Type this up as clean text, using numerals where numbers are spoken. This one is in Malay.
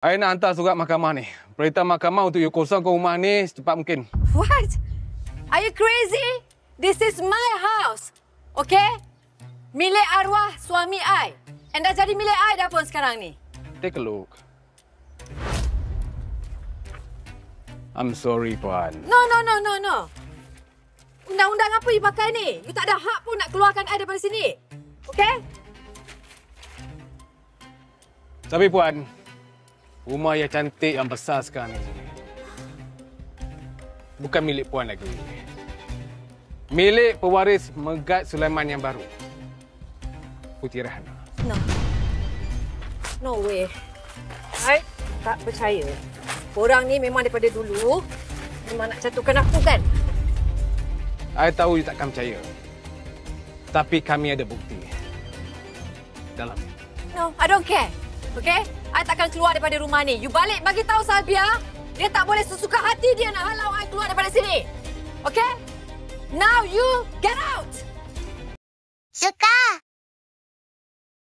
Saya nak hantar surat mahkamah ni. Perintah mahkamah untuk you kosongkan rumah ni secepat mungkin. What? Are you crazy? This is my house. Okay? Milik arwah suami I. And dah jadi milik I dah pun sekarang ni. Take a look. I'm sorry, Puan. No. Undang-undang apa you pakai ni? You tak ada hak pun nak keluarkan I daripada sini. Okay? Tapi Puan, rumah yang cantik, yang besar sekarang ni bukan milik Puan lagi. Milik pewaris Megat Sulaiman yang baru. Puteri Rahana. No way. I tak percaya. Korang ni memang daripada dulu memang nak jatuhkan aku kan? Saya tahu you takkan percaya. Tapi kami ada bukti. Dalam. No, I don't care. Okay? I takkan keluar daripada rumah ni. You balik bagi tahu Salbia, dia tak boleh sesuka hati dia nak halau I keluar daripada sini. Okay? Now you get out! Suka!